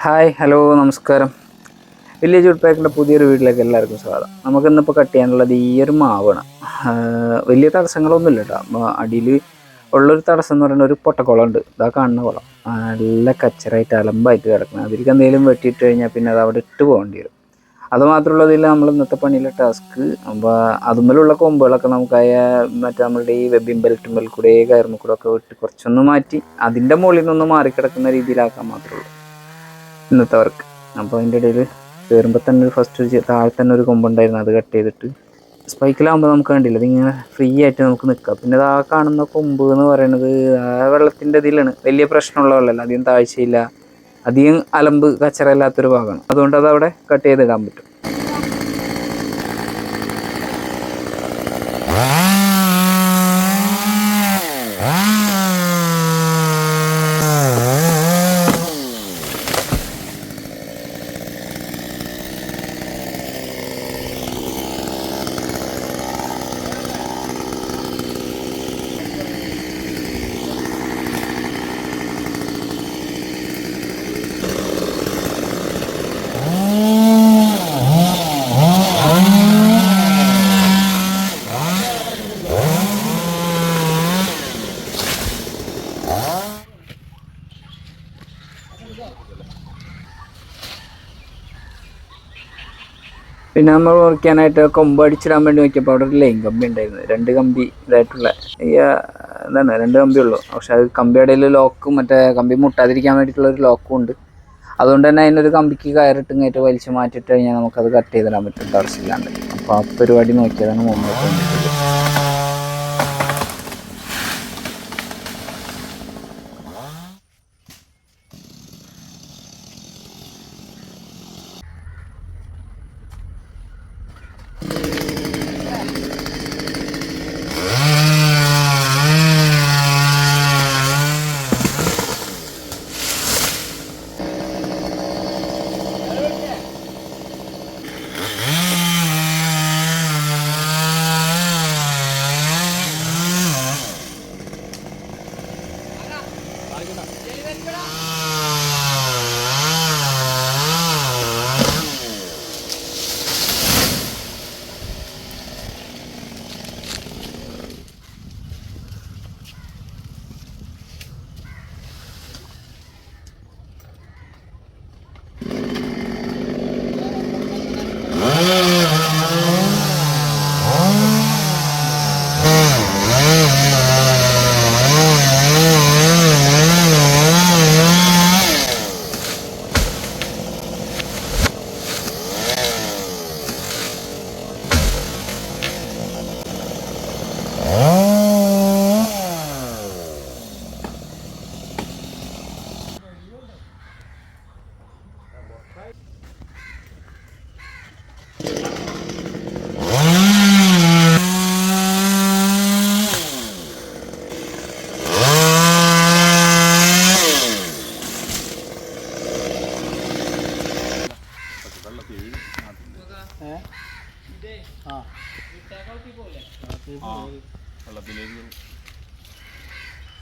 Hi hello നമസ്കാരം. Village would പാക്കിൻ്റെ പുതിയൊരു വീട്ടിലേക്ക് എല്ലാവർക്കും സ്വാഗതം. നമുക്കിന്നിപ്പോൾ കട്ട് ചെയ്യാനുള്ളത് ഈ ഒരു മാവാണ്. വലിയ തടസ്സങ്ങളൊന്നുമില്ല കേട്ടോ. അടിയിൽ ഉള്ളൊരു തടസ്സം എന്ന് പറയുന്നത് ഒരു പൊട്ടക്കുളം ഉണ്ട്. ഇതാ കാണുന്ന കുളം നല്ല കച്ചറായിട്ട് അലമ്പായിട്ട് കിടക്കണം. അതിലേക്ക് എന്തെങ്കിലും വെട്ടിയിട്ട് കഴിഞ്ഞാൽ പിന്നെ അത് അവിടെ ഇട്ട് പോകേണ്ടി വരും. അതുമാത്രമുള്ളതിൽ നമ്മൾ ഇന്നത്തെ പണിയിലെ ടാസ്ക്. അപ്പോൾ അതുമ്മലുള്ള കൊമ്പുകളൊക്കെ നമുക്ക് മറ്റേ നമ്മളുടെ ഈ വെബിൻ ബെൽറ്റുമ്മൽ കൂടെ കയറുമ്പോൾ കൂടെ ഒക്കെ വിട്ട് കുറച്ചൊന്ന് മാറ്റി അതിൻ്റെ മുകളിൽ നിന്നൊന്ന് മാറിക്കിടക്കുന്ന രീതിയിലാക്കാൻ മാത്രമേ ഉള്ളൂ ഇന്നത്തെ വർക്ക്. അപ്പോൾ അതിൻ്റെ ഇടയിൽ കയറുമ്പോൾ തന്നെ ഒരു ഫസ്റ്റ് താഴെ തന്നെ ഒരു കൊമ്പുണ്ടായിരുന്നു, അത് കട്ട് ചെയ്തിട്ട് സ്പൈക്കിലാകുമ്പോൾ നമുക്ക് കണ്ടില്ല, ഇതിങ്ങനെ ഫ്രീ ആയിട്ട് നമുക്ക് നിൽക്കാം. പിന്നെ ആ കാണുന്ന കൊമ്പ് എന്ന് പറയുന്നത് ആ വെള്ളത്തിൻ്റെ ഇതിലാണ്, വലിയ പ്രശ്നമുള്ള വെള്ളമല്ല, അധികം താഴ്ചയില്ല, അധികം അലമ്പ് കച്ചറയില്ലാത്തൊരു ഭാഗമാണ്. അതുകൊണ്ട് അതവിടെ കട്ട് ചെയ്തിടാൻ പറ്റും. പിന്നെ നമ്മൾ മുറിക്കാനായിട്ട് കൊമ്പ് അടിച്ചിടാൻ വേണ്ടി നോക്കിയപ്പോൾ അവിടെ ഒരു ലൈൻ കമ്പി ഉണ്ടായിരുന്നു, 2 കമ്പി ഇതായിട്ടുള്ള എന്താണ് 2 കമ്പിയുള്ളൂ. പക്ഷെ അത് കമ്പിയുടെ ലോക്കും മറ്റേ കമ്പി മുട്ടാതിരിക്കാൻ വേണ്ടിയിട്ടുള്ളൊരു ലോക്കും ഉണ്ട്. അതുകൊണ്ട് തന്നെ അതിനൊരു കമ്പിക്ക് കയറിട്ട് ഇങ്ങോട്ട് വലിച്ച് മാറ്റിയിട്ട് കഴിഞ്ഞാൽ നമുക്കത് കട്ട് ചെയ്തിടാൻ പറ്റും തടസ്സമില്ലാണ്ട്. അപ്പോൾ ആ പരിപാടി നോക്കിയതാണ് മുമ്പോട്ട് വേണ്ടിയിട്ടുള്ളത്.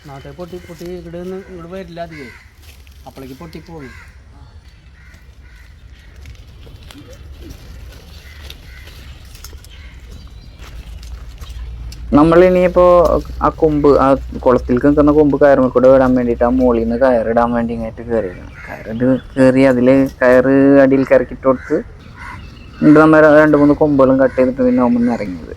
നാട്ടെ പൊട്ടി ഇവിടെ നിന്ന് ഇവിടെ വരില്ല അധികം, അപ്പോഴേക്ക് പൊട്ടിപ്പോകും. നമ്മളിനിയിപ്പോൾ ആ കൊമ്പ് ആ കുളത്തിലേക്ക് നിൽക്കുന്ന കൊമ്പ് കയറുമ്പോൾ കൂടെ വിടാൻ വേണ്ടിയിട്ട് ആ മുകളിൽ നിന്ന് കയറിടാൻ വേണ്ടി ഇങ്ങോട്ട് കയറിയിരുന്നു. കയറി അതിൽ കയറ് അടിയിൽ കയറിക്കിട്ട് കൊടുത്ത് നമ്മൾ 2-3 കൊമ്പുകളും കട്ട് ചെയ്തിട്ട് പിന്നെ ഒന്നും ഇറങ്ങിയത്.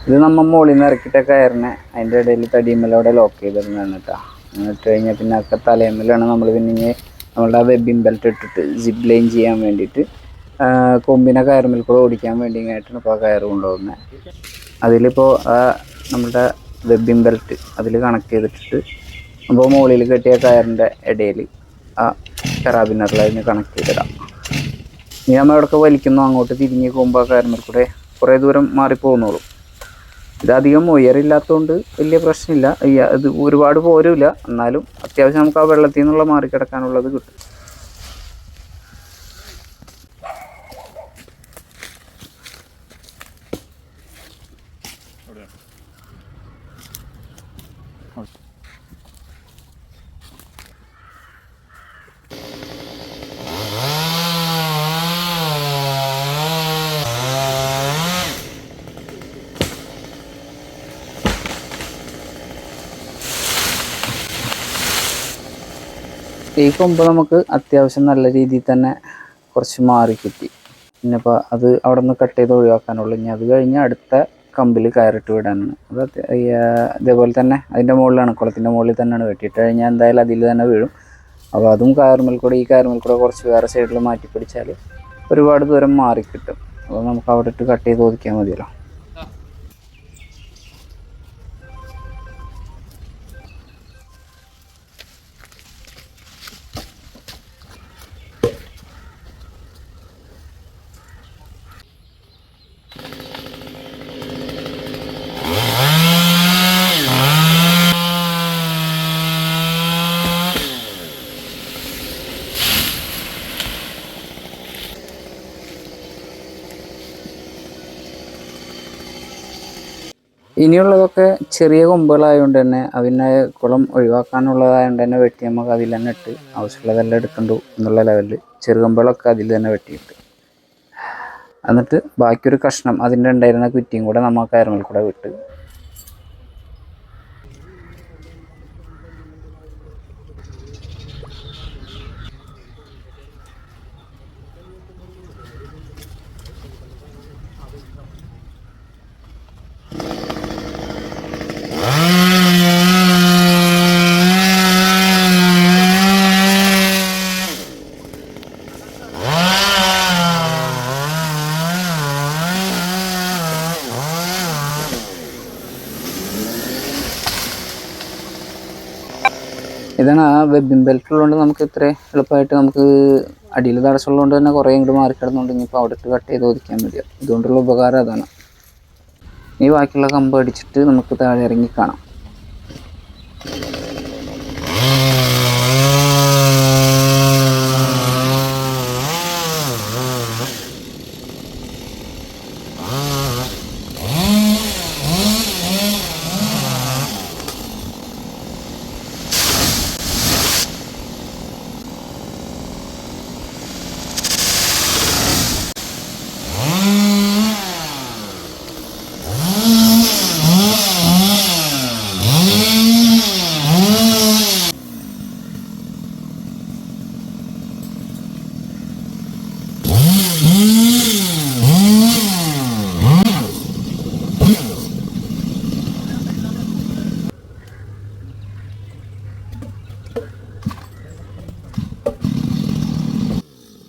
ഇത് നമ്മൾ മുകളിൽ നിന്ന് ഇറക്കിയിട്ട കയറിനെ അതിൻ്റെ ഇടയിൽ തടിയമ്മലോടെ ലോക്ക് ചെയ്തിരുന്നതാണ് കേട്ടോ. എന്നിട്ട് കഴിഞ്ഞാൽ പിന്നെ ഒക്കെ തലയമ്മലാണ് നമ്മൾ പിന്നെ നമ്മളുടെ വെബിംഗ് ബെൽറ്റ് ഇട്ടിട്ട് സിപ്പ് ലൈൻ ചെയ്യാൻ വേണ്ടിയിട്ട് കൊമ്പിനെ കയറുമ്പിൽ കൂടെ ഓടിക്കാൻ വേണ്ടിയിട്ടാണ് ഇപ്പോൾ ആ കയറ് കൊണ്ടുപോകുന്നത്. അതിലിപ്പോൾ നമ്മുടെ വെബിംഗ് ബെൽറ്റ് അതിൽ കണക്ട് ചെയ്തിട്ടിട്ട് അപ്പോൾ മുകളിൽ കെട്ടിയ കയറിൻ്റെ ഇടയിൽ ആ കറാബിനറിൽ അതിന് കണക്ട് ചെയ്തിടാം. ഇനി നമ്മൾ എവിടെയൊക്കെ വലിക്കുന്നു അങ്ങോട്ട് തിരിഞ്ഞ് പോകുമ്പോൾ ആ കയറിന്മേൽ കൂടെ കുറേ ദൂരം മാറിപ്പോകുന്നുള്ളൂ. ഇതധികം ഉയരില്ലാത്തതുകൊണ്ട് വലിയ പ്രശ്നമില്ല. ഇത് ഒരുപാട് പോരുമില്ല, എന്നാലും അത്യാവശ്യം നമുക്ക് ആ വെള്ളത്തിൽ നിന്നുള്ള മാറിക്കിടക്കാനുള്ളത് കിട്ടും. ഈ കൊമ്പ് നമുക്ക് അത്യാവശ്യം നല്ല രീതിയിൽ തന്നെ കുറച്ച് മാറി കിട്ടി. പിന്നെ ഇപ്പോൾ അത് അവിടെ നിന്ന് കട്ട് ചെയ്ത് ഒഴിവാക്കാനുള്ളൂ. ഇനി അത് കഴിഞ്ഞ് അടുത്ത കമ്പിൽ കയറിട്ട് വിടാനാണ്. അത് ഇതേപോലെ തന്നെ അതിൻ്റെ മുകളിലാണ്, കുളത്തിൻ്റെ മുകളിൽ തന്നെയാണ് വെട്ടിയിട്ട് കഴിഞ്ഞാൽ എന്തായാലും അതിൽ തന്നെ വീഴും. അപ്പോൾ അതും കയറുമ്മൽ കൂടെ ഈ കയറുമ്മൽ കൂടെ കുറച്ച് വേറെ സൈഡിൽ മാറ്റി പിടിച്ചാൽ ഒരുപാട് ദൂരം മാറിക്കിട്ടും. അപ്പോൾ നമുക്ക് അവിടെ ഇട്ട് കട്ട് ചെയ്ത് ഒതുക്കിയാൽ മതിയല്ലോ. ഇനിയുള്ളതൊക്കെ ചെറിയ കൊമ്പുകളായതുകൊണ്ട് തന്നെ അതിനെ കുളം ഒഴിവാക്കാനുള്ളതായതുകൊണ്ട് തന്നെ വെട്ടി നമുക്ക് അതിൽ തന്നെ ഇട്ട് ആവശ്യമുള്ളതെല്ലാം എടുക്കണ്ടു എന്നുള്ള ലെവലിൽ ചെറു കൊമ്പുകളൊക്കെ അതിൽ തന്നെ വെട്ടിയിട്ട്, എന്നിട്ട് ബാക്കിയൊരു കഷ്ണം അതിൻ്റെ ഉണ്ടായിരുന്ന കുറ്റിയും കൂടെ നമ്മൾ കയറുമ്മൽ കൂടെ വിട്ട് ഇതാണ് ആ വെബിംഗ് ബെൽറ്റ് ഉള്ളതുകൊണ്ട് നമുക്ക് ഇത്ര എളുപ്പമായിട്ട് നമുക്ക് അടിയിൽ തടസ്സമുള്ളതുകൊണ്ട് തന്നെ കുറേ ഇങ്ങോട്ട് മാറിക്കിടന്നുകൊണ്ട് ഇനിയിപ്പോൾ അവിടെ ഇട്ട് കട്ട് ചെയ്ത് ഒതുക്കാൻ മതിയാവും. ഇതുകൊണ്ടുള്ള ഉപകാരം അതാണ്. ഇനി ബാക്കിയുള്ള കമ്പ് അടിച്ചിട്ട് നമുക്ക് താഴെ ഇറങ്ങി കാണാം.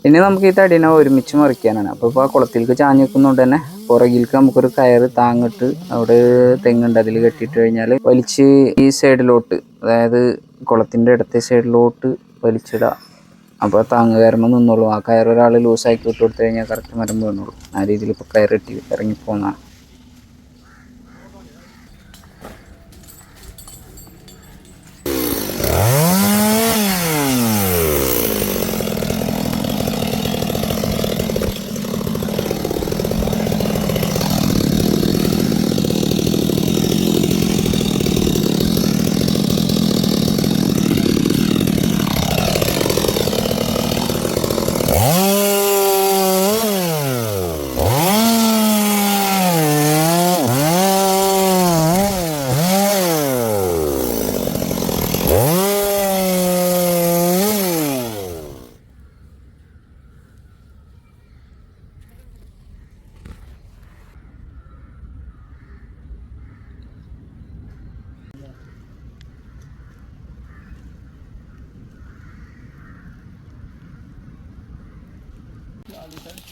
ഇനി നമുക്ക് ഈ തടീനെ ഒരുമിച്ച് മറിക്കാനാണ്. അപ്പോൾ ഇപ്പോൾ ആ കുളത്തിലേക്ക് ചാഞ്ഞ് നിൽക്കുന്നതുകൊണ്ട് തന്നെ പുറകിലേക്ക് നമുക്കൊരു കയറ് താങ്ങിട്ട് അവിടെ തെങ്ങുണ്ട് അതിൽ കെട്ടിയിട്ട് കഴിഞ്ഞാൽ വലിച്ച് ഈ സൈഡിലോട്ട്, അതായത് കുളത്തിൻ്റെ ഇടത്തെ സൈഡിലോട്ട് വലിച്ചിടുക. അപ്പോൾ താങ്ങ് കയറുമ്പോൾ നിന്നോളൂ. ആ കയർ ഒരാൾ ലൂസാക്കി വിട്ട് കൊടുത്തു കഴിഞ്ഞാൽ കറക്റ്റ് മരം വീണോളൂ. ആ രീതിയിൽ ഇപ്പോൾ കയറിട്ടി ഇറങ്ങിപ്പോകുന്നതാണ്.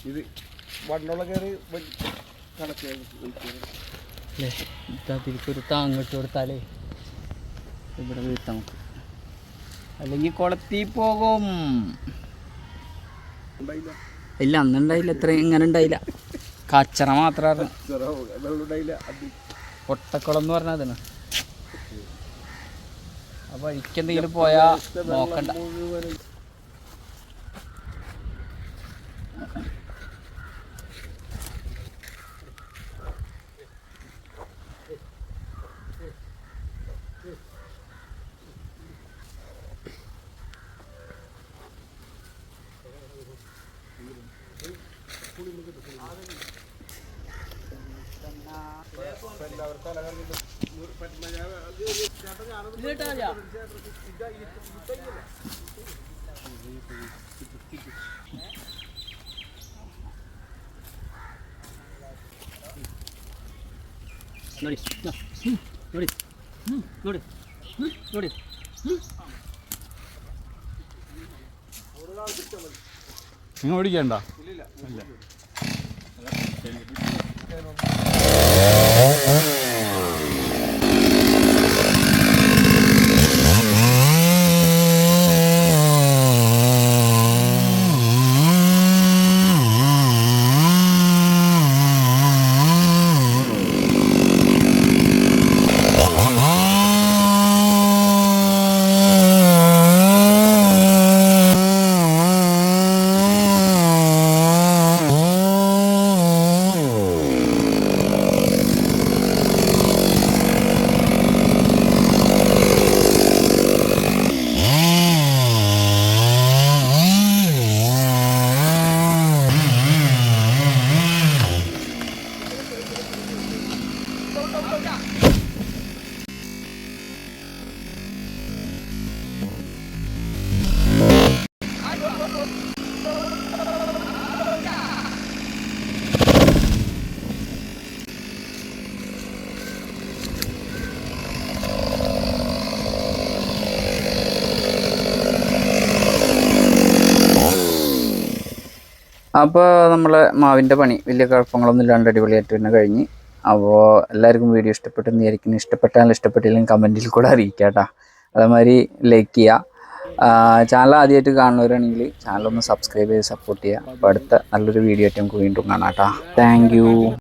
ഇത് മണ്ണുള്ള കയറി അല്ലേ ഇതിൽക്കൊരു താങ്ങിട്ട് കൊടുത്താലേ ഇവിടെ വീഴ്ത്താം നമുക്ക്, അല്ലെങ്കിൽ കുളത്തി പോകും. ഇല്ല അന്നുണ്ടായില്ല, ഇത്ര ഇങ്ങനെ ഉണ്ടായില്ല, കച്ചറ മാത്രമായിരുന്നു. പൊട്ടക്കുളം എന്ന് പറഞ്ഞാൽ അതിന് ആ വഴിക്ക് എന്തെങ്കിലും പോയാൽ നോക്കണ്ട. ನೋಡಿ ನೋಡಿ ನೋಡಿ ನೋಡಿ നിങ്ങൾ ഓടിക്കണ്ട. അപ്പോൾ നമ്മളെ മാവിൻ്റെ പണി വലിയ കുഴപ്പങ്ങളൊന്നും ഇല്ലാണ്ട് അടിപൊളിയായിട്ട് തന്നെ കഴിഞ്ഞ്. അപ്പോൾ എല്ലാവർക്കും വീഡിയോ ഇഷ്ടപ്പെട്ടെന്ന് വിചാരിക്കുന്നു. ഇഷ്ടപ്പെട്ടാലും ഇഷ്ടപ്പെട്ടില്ലെങ്കിൽ കമൻറ്റിൽ കൂടെ അറിയിക്കുക കേട്ടോ. അതേമാതിരി ലൈക്ക് ചെയ്യുക. ചാനൽ ആദ്യമായിട്ട് കാണുന്നവരാണെങ്കിൽ ചാനലൊന്ന് സബ്സ്ക്രൈബ് ചെയ്ത് സപ്പോർട്ട് ചെയ്യുക. അപ്പോൾ അടുത്ത നല്ലൊരു വീഡിയോ ആയിട്ട് നമുക്ക് വീണ്ടും കാണാം കേട്ടോ. Thank you.